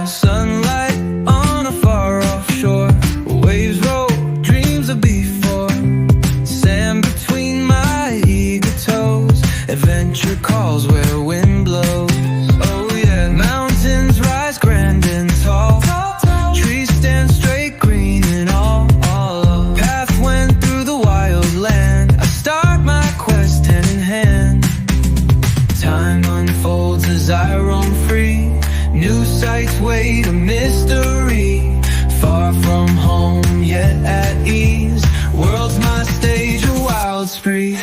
Sunlight on a far off shore, waves roll, dreams of before. Sand between my eager toes, adventure calls where wind blows. Oh yeah, mountains rise grand and tall, trees stand straight green and all. Path went through the wild land, I start my quest hand in hand. Time unfolds as I roam free, new sights wait a mystery. Far from home yet at ease, world's my stage, a wild spree.